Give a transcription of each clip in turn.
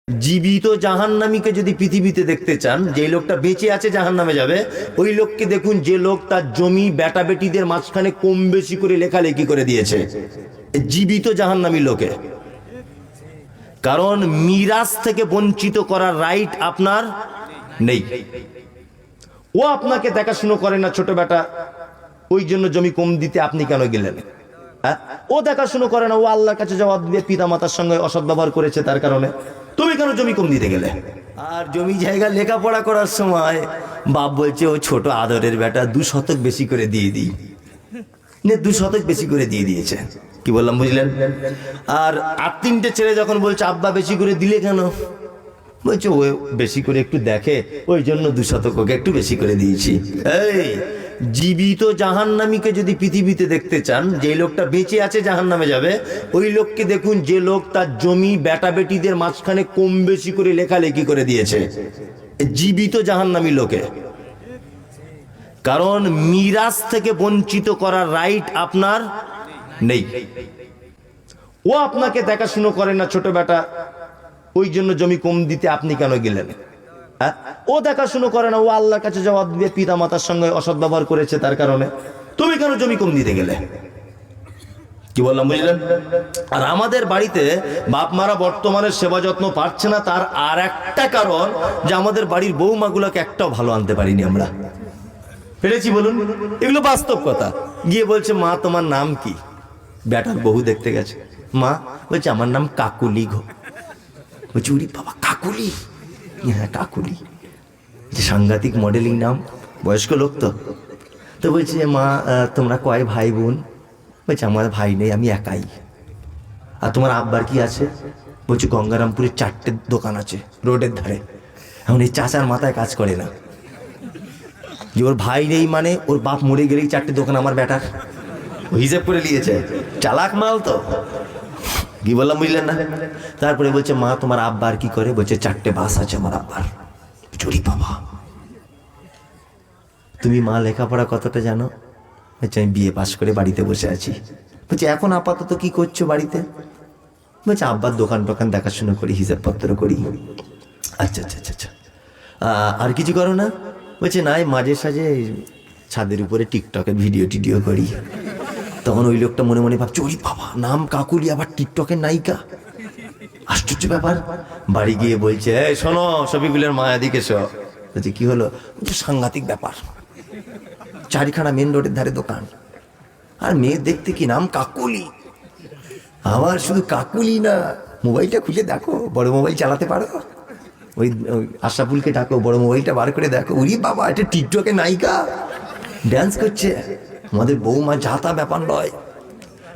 জীবিত জাহান্নামীকে যদি পৃথিবীতে দেখতে চান, যে লোকটা বেঁচে আছে জাহান্নামে যাবে, ওই লোককে দেখুন যে লোক তার জমি বেটা বেটিদের মাঝখানে কম বেশি করে লেখালেখি করে দিয়েছে। জীবিত জাহান্নামী লোকে, কারণ মিরাস থেকে বঞ্চিত করার রাইট আপনার নেই। ও আপনাকে দেখাশুনো করে না ছোট বেটা, ওই জন্য জমি কম দিতে আপনি কেন গেলেন? ও দেখাশুনো করে না, ও আল্লাহর কাছে জবাব দিয়ে পিতা মাতার সঙ্গে অসৎ ব্যবহার করেছে, তার কারণে তুমি কেন জমি কম দিতে গেলে? আর জমি জায়গা লেখাপড়া করার সময় বাপ বলছে ও ছোট আদরের বেটা 2 শতক বেশি করে দিয়ে দিই, 2 শতক বেশি করে দিয়ে দিয়েছে। কি বললাম বুঝলেন? আর 3টে ছেলে যখন বলছে আব্বা বেশি করে দিলে কেন, বলছে ও বেশি করে একটু দেখে, ওই জন্য 2 শতক ওকে একটু বেশি করে দিয়েছি। এই জীবিত জাহান্নামীকে যদি পৃথিবীতে দেখতে চান, যে লোকটা বেঁচে আছে জাহান্নামে যাবে, ওই লোককে দেখুন যে লোক তার জমি বেটা বেটিদের মাঝখানে কম বেশি করে লেখালেখি করে দিয়েছে। জীবিত জাহান্নামী লোকে, কারণ মিরাস থেকে বঞ্চিত করার রাইট আপনার নেই। ও আপনাকে দেখাশুনো করে না ছোট বেটা, ওই জন্য জমি কম দিতে আপনি কেন গেলেন? ও দেখাশুনো করে না, ও আল্লাহর কাছে জবাব দিয়ে পিতা মাতার সঙ্গে অসৎ ব্যবহার করেছে, তার কারণে তুমি কেন জমি কম দিতে গেলে? কি বললাম বুঝলেন? আর আমাদের বাড়িতে বাপ মারা বর্তমানে সেবা যত্ন পাচ্ছে না, তার আর একটা কারণ যে আমাদের বাড়ির বৌমাগুলোকে একটাও ভালো আনতে পারিনি আমরা। পেরেছি বলুন? এগুলো বাস্তব কথা। গিয়ে বলছে মা তোমার নাম কি? বেটার বহু দেখতে গেছে, মা বলছে আমার নাম কাকুলি গো। বলছি উরি বাবা কাকুলি? হ্যাঁ কাকুলি, যে সাংঘাতিক মডেলিং নাম, বয়স্ক লোক তো। তো বলছে মা তোমরা কয় ভাই বোন? বলছে আমার ভাই নেই, আমি একাই। আর তোমার আব্বার কি আছে? বলছে গঙ্গারামপুরে 4টে দোকান আছে রোডের ধারে। এখন এই চাচার মাথায় কাজ করে না যে ওর ভাই নেই মানে ওর বাপ মরে গেলেই 4টে দোকান আমার বেটার। হিসেব করে নিয়েছে, চালাক মাল তো। কি বললাম বুঝলেন না? তারপরে বলছে মা তোমার আব্বার কি করে? বলছে 4টে বাস আছে আমার আব্বার। চুরি বাবা, তুমি মা লেখাপড়া কতটা জানো? বলছে আমি বিয়ে পাস করে বাড়িতে বসে আছি। বলছে এখন আপাতত কি করছো বাড়িতে? বলছে আব্বার দোকান টোকান দেখাশুনো করি, হিসাবপত্র করি। আচ্ছা আচ্ছা আচ্ছা আচ্ছা, আর কিছু করো না? বলছে নাই, মাঝে সাঝে ছাদের উপরে টিকটকে ভিডিও টিডিও করি। তখন ওই লোকটা মনে মনে ভাবছে ওই বাবা নাম কাকুলি, আবার টিকটকের নায়িকা, আশ্চর্য ব্যাপার। বাড়ি গিয়ে বলছে শোনো শফিকুলের মা এদিকে এসো। বলছে কি হলো? সাংঘাতিক ব্যাপার, 4খানা মেন রোডের ধারে দোকান, আর মেয়ে দেখতে কি নাম কাকুলি। আবার শুধু কাকুলি না, মোবাইলটা খুলে দেখো, বড় মোবাইল চালাতে পারো? ওই আশরাফুলকে ডাকো, বড় মোবাইলটা বার করে দেখো, ওরে বাবা এটা টিকটকের নায়িকা, ড্যান্স করছে। আমাদের বৌমা যাতা ব্যাপার নয়,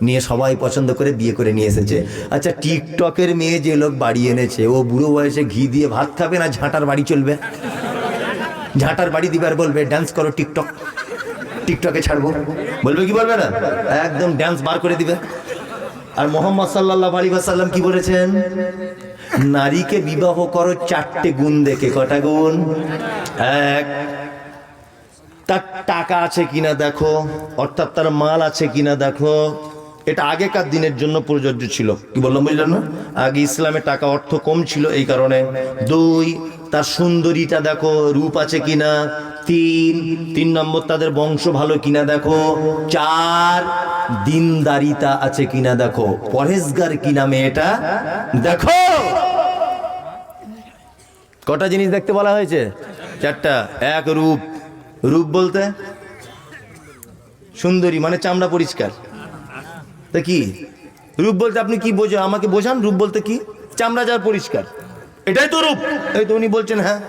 নিয়ে সবাই পছন্দ করে বিয়ে করে নিয়ে এসেছে। আচ্ছা টিকটকের মেয়ে যে লোক বাড়ি এনেছে, ও বুড়ো বয়সে ঘি দিয়ে ভাত খাবে না ঝাঁটার বাড়ি চলবে? ঝাঁটার বাড়ি দিবার বলবে ড্যান্স করো টিকটক, টিকটকে ছাড়বো বলবে কি বলবে না? একদম ড্যান্স বার করে দিবে। আর মোহাম্মদ সাল্লাল্লাহু আলাইহি ওয়াসাল্লাম কি বলেছেন? নারীকে বিবাহ করো 4টে গুণ দেখে। কটা গুণ? 1, তার টাকা আছে কিনা দেখো, অর্থাৎ তার মাল আছে কিনা দেখো। এটা আগেকার দিনের জন্য প্রযোজ্য ছিল। কি বললাম বুঝলেন না? আগে ইসলামে টাকা অর্থ কম ছিল, এই কারণে। 2, তার সুন্দরীটা দেখো, রূপ আছে কিনা। 3 নম্বর তাদের বংশ ভালো কিনা দেখো। 4, দিনদারিতা আছে কিনা দেখো, পরহেজগার কিনা মেয়েটা দেখো। কটা জিনিস দেখতে বলা হয়েছে? 4টা। 1 রূপ, রূপ বলতে সুন্দরী মানে চামড়া পরিষ্কার। তা কি রূপ বলতে আপনি কি বোঝো? আমাকে বোঝান রূপ বলতে কি? চামড়া যার পরিষ্কার, এটাই তো রূপ। এই তো উনি বলছেন হ্যাঁ,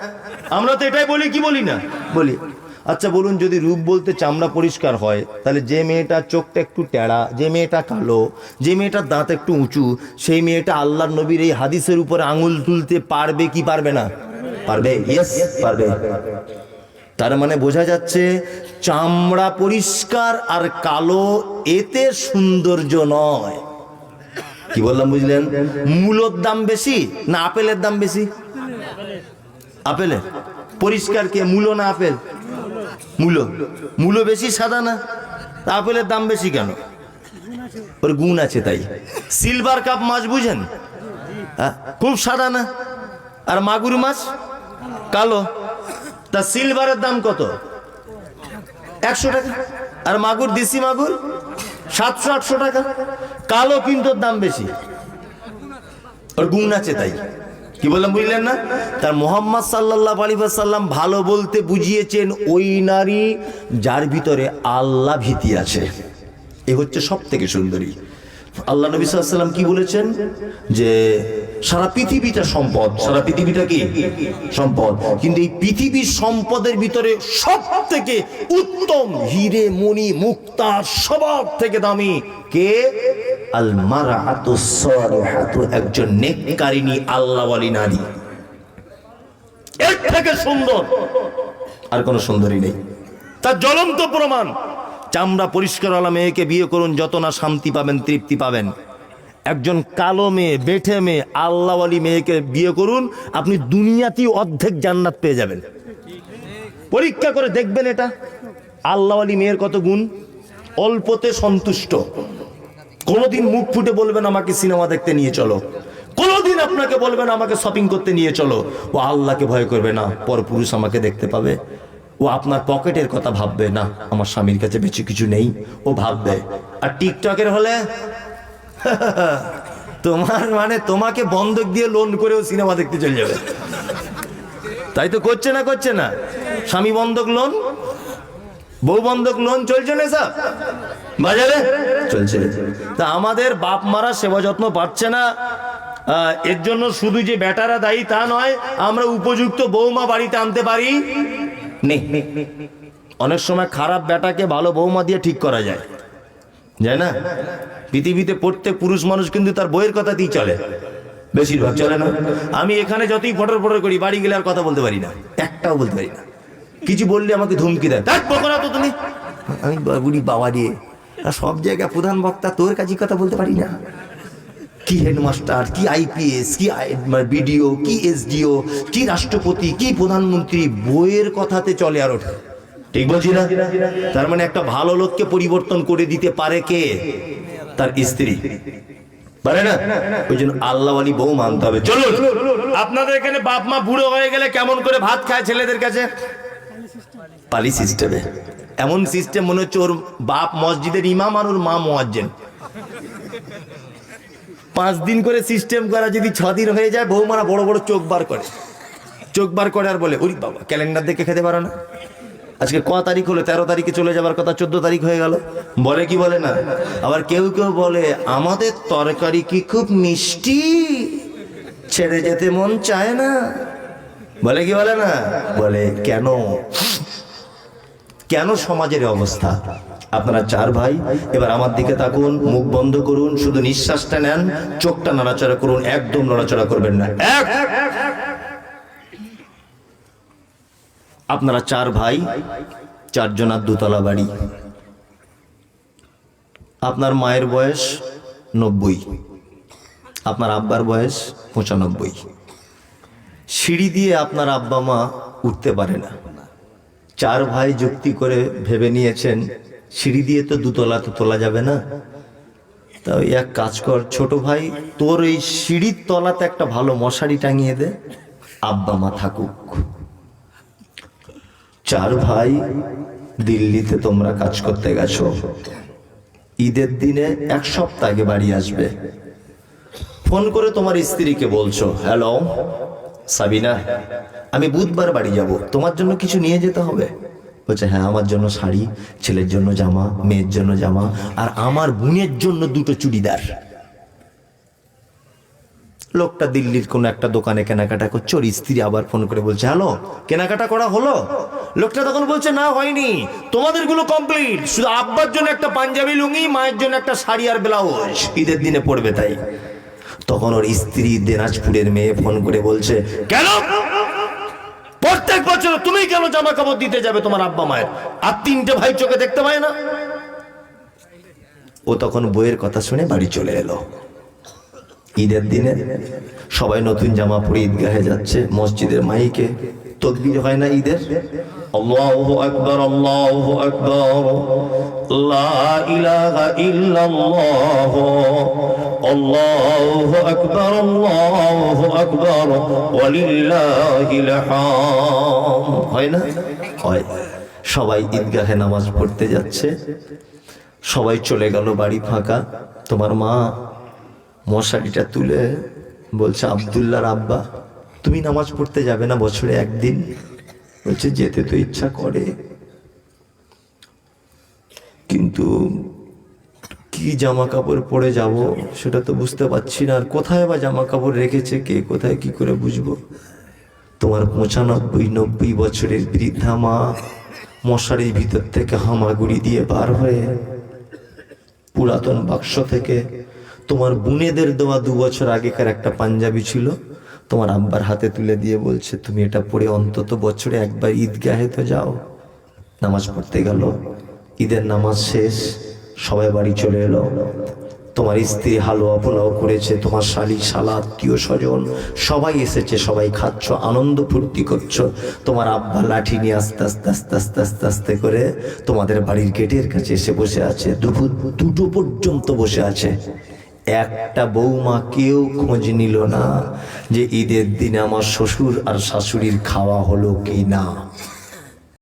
আমরা তো এটাই বলি, কি বলি না? বলি। আচ্ছা বলুন, যদি রূপ বলতে চামড়া পরিষ্কার হয়, তাহলে যে মেয়েটার চোখটা একটু টেড়া, যে মেয়েটা কালো, যে মেয়েটার দাঁত একটু উঁচু, সেই মেয়েটা আল্লাহর নবীর এই হাদিসের উপরে আঙুল তুলতে পারবে কি পারবে না? পারবে, ইয়েস পারবে। তার মানে বোঝা যাচ্ছে চামড়া পরিষ্কার আর কালো এতে সৌন্দর্য নয়। কি বললাম বুঝলেন? মূলোর দাম বেশি না আপেলের দাম বেশি? আপেলের। পরিষ্কার কে, মূলো না আপেল? মূলো। মূলো বেশি সাদা না? আপেলের দাম বেশি কেন? ওর গুণ আছে তাই। সিলভার কাপ মাছ বুঝেন? খুব সাদা না? আর মাগুর মাছ কালো, তা সিলভারের দাম কত? 100 টাকা। আর মাগুর, দেশি মাগুর 700-800 টাকা। কালো কিন্তু ওর দাম বেশি, ওর গুণ আছে। তাই কি বললাম বুঝলেন না? তার মোহাম্মদ সাল্লাল্লাহু আলাইহি ওয়াসাল্লাম ভালো বলতে বুঝিয়েছেন ওই নারী যার ভিতরে আল্লাহ ভীতি আছে, এ হচ্ছে সব থেকে সুন্দরী। আল্লাহ নবী সাল্লাল্লাহু আলাইহি ওয়াসাল্লাম কি বলেছেন? যে সারা পৃথিবীটা সম্পদ, সারা পৃথিবীটা কি সম্পদ, কিন্তু এই পৃথিবীর সম্পদের ভিতরে সব থেকে উত্তম হিরে মণি মুক্তা সবার থেকে দামি কে? আল মারআতু সালিহাতু, একজন নেককারিনী আল্লাহওয়ালী নারী। এর থেকে সুন্দর আর কোনো সুন্দরী নেই। তার জ্বলন্ত প্রমাণ। চামড়া পরিষ্কার ওয়ালা মেয়েকে বিয়ে করুন, যত না শান্তি পাবেন, তৃপ্তি পাবেন। একজন কালো মেয়ে, বেঠে মেয়ে, আল্লাহওয়ালী মেয়েকে বিয়ে করুন, আপনি দুনিয়াতেই অর্ধেক জান্নাত পেয়ে যাবেন। পরীক্ষা করে দেখবেন এটা। আল্লাহওয়ালী মেয়ের কত গুণ। অল্পতে সন্তুষ্ট, কোনোদিন মুখ ফুটে বলবেন আমাকে সিনেমা দেখতে নিয়ে চলো, কোনোদিন আপনাকে বলবেন আমাকে শপিং করতে নিয়ে চলো। ও আল্লাহকে ভয় করবে না, পরপুরুষ আমাকে দেখতে পাবে। ও আপনার পকেটের কথা ভাববে না, আমার স্বামীর কাছে বেশি কিছু নেই, ও ভাববে। আর টিকটকের হলে তোমার মানে তোমাকে বন্ধক দিয়ে লোন করেও সিনেমা দেখতে চলে যাবে। তাই তো করছে না, করছে না? স্বামী বন্ধক লোন, বউ বন্ধক লোন চলছে না সব বাজারে, চলছে। তা আমাদের বাপ মারা সেবা যত্ন পাচ্ছে না, এর জন্য শুধু যে বেটারা দায়ী তা নয়, আমরা উপযুক্ত বৌমা বাড়িতে আনতে পারি নেই। অনেক সময় খারাপ বেটাকে ভালো বৌমা দিয়ে ঠিক করা যায়, যায় না? পৃথিবীতে প্রত্যেক পুরুষ মানুষ কিন্তু তার বইয়ের কথাতেই চলে, বেশিরভাগ চলে না। আমি এখানে যতই ফটর ফটর করি, বাড়ি গেলে আর কথা বলতে পারি না, একটাও বলতে পারি না। কিছু বললে আমাকে ধুমকি দেয়, তো তুমি। আমি বুড়ি বাবা দিয়ে সব জায়গায় প্রধান বক্তা, তোর কাছে কথা বলতে পারি না। কি হেডমাস্টার, কি আইপিএস, কি বিডিও, কি এসডিও, কি রাষ্ট্রপতি, কি প্রধানমন্ত্রী, বইয়ের কথাতে চলে আর ওঠে। ঠিক বলছি না? তার মানে একটা ভালো লোককে পরিবর্তন করে দিতে পারে কে? তার স্ত্রী, পারে না? ওই জন্য আল্লাহওয়ালী বউ মানতে হবে। চলুন, আপনাদের এখানে বাপ মা বুড়ো হয়ে গেলে কেমন করে ভাত খায় ছেলেদের কাছে? পালি সিস্টেমে। এমন সিস্টেম মনে হচ্ছে ওর বাপ মসজিদের ইমাম আর ওর মা মুয়াজ্জিন। 5 দিন করে সিস্টেম করা, যদি 6 দিন হয়ে যায়, বৌমারা বড় বড় চোখ বার করে, চোখ বার করে আর বলে, ওরে বাবা, ক্যালেন্ডার দেখে খেতে পারো না? আজকে ক তারিখ হলো? 13 তারিখে চলে যাবার কথা, 14 তারিখ হয়ে গেল। বলে কি বলে না? আবার কেউ কেউ বলে, আমাদের তরকারি কি খুব মিষ্টি, ছেড়ে যেতে মন চায় না। বলে কি বলে না? বলে কেন? কেন সমাজের অবস্থা? আপনারা 4 ভাই, এবার আমার দিকে তাকুন, মুখ বন্ধ করুন, শুধু নিঃশ্বাসটা নেন, চোখটা নড়াচড়া করুন, একদম নড়াচড়া করবেন না। আপনারা 4 ভাই, 4 জনার 2 তলা বাড়ি। আপনার মায়ের বয়স 90, আপনার আব্বার বয়স 95। সিঁড়ি দিয়ে আপনার আব্বা মা উঠতে পারে না। 4 ভাই যুক্তি করে ভেবে নিয়েছেন, সিঁড়ি দিয়ে তো 2 তলা তো তোলা যাবে না, তাই এক কাজ কর ছোট ভাই, তোর এই সিঁড়ির তলাতে একটা ভালো মশারি টাঙিয়ে দে, আব্বা মা থাকুক। 4 ভাই দিল্লিতে তোমরা কাজ করতে গেছো, ঈদের দিনে 1 সপ্তাহ আগে বাড়ি আসবে। ফোন করে তোমার স্ত্রীকে বলছো, হ্যালো সাবিনা, আমি বুধবার বাড়ি যাব, তোমার জন্য কিছু নিয়ে যেতে হবে। বলছে, হ্যাঁ, আমার জন্য শাড়ি, ছেলের জন্য জামা, মেয়ের জন্য জামা, আর আমার বোনের জন্য 2টো চুড়িদার। লোকটা দিল্লির কোন একটা দোকানে কেনাকাটা করছে, ওর স্ত্রী আবার ফোন করে বলছে, হ্যালো, কেনাকাটা করা হলো? লোকটা তখন বলছে, না হয়নি, তোমাদের গুলো কমপ্লিট, শুধু আব্বার জন্য একটা পাঞ্জাবি লুঙ্গি, মায়ের জন্য একটা শাড়ি আর ব্লাউজ, ঈদের দিনে পড়বে তাই। তখন ওর স্ত্রী দিনাজপুরের মেয়ে ফোন করে বলছে, কেন প্রত্যেক বছর তুমি কেন জামা কাপড় দিতে যাবে তোমার আব্বা মায়ের? আর 3টে ভাই চোখে দেখতে পায় না? ও তখন বইয়ের কথা শুনে বাড়ি চলে এলো। ঈদের দিনে সবাই নতুন জামা পরে ঈদগাহে যাচ্ছে, মসজিদের মাইকে তকবীর হয় না ঈদের, আল্লাহু আকবার, আল্লাহু আকবার, লা ইলাহা ইল্লাল্লাহ, আল্লাহু আকবার, আল্লাহু আকবার, ওয়ালিল্লাহিল হামদ। হয় না? হয়। সবাই ঈদগাহে নামাজ পড়তে যাচ্ছে, সবাই চলে গেল, বাড়ি ফাঁকা। তোমার মা মশারিটা তুলে বলছে, আব্দুল্লাহর আব্বা, তুমি নামাজ পড়তে যাবে না বছরে একদিন? বলছে, যেতে তো ইচ্ছা করে, কিন্তু কি জামা কাপড় পরে যাব সেটা তো বুঝতে পারছি না, আর কোথায় বা জামা কাপড় রেখেছে কে কোথায়, কি করে বুঝবো? তোমার 95-90 বছরের বৃদ্ধা মা মশারির ভিতর থেকে হামাগুড়ি দিয়ে বার হয়ে পুরাতন বাক্স থেকে তোমার বুনেদের দেওয়া 2 বছর আগেকার একটা পাঞ্জাবি ছিল, তোমার আব্বার হাতে তুলে দিয়ে বলছে, তুমি এটা পরে অন্তত বছরে একবার ঈদগাহে তো যাও। নামাজ পড়তে গেল, ঈদের নামাজ শেষ, সবাই বাড়ি চলে এলো। তোমার স্ত্রী হালুয়া পোলাও করেছে, তোমার শালি শালা আত্মীয় স্বজন সবাই এসেছে, সবাই খাচ্ছ, আনন্দ ফুর্তি করছো। তোমার আব্বা লাঠি নিয়ে আস্তে আস্তে আস্তে আস্তে আস্তে আস্তে করে তোমাদের বাড়ির গেটের কাছে এসে বসে আছে, দুপুর 2টো পর্যন্ত বসে আছে। একটা বৌমা কেউ খোঁজ নিল না যে ঈদের দিনে আমার শ্বশুর আর শাশুড়ির খাওয়া হলো কি না।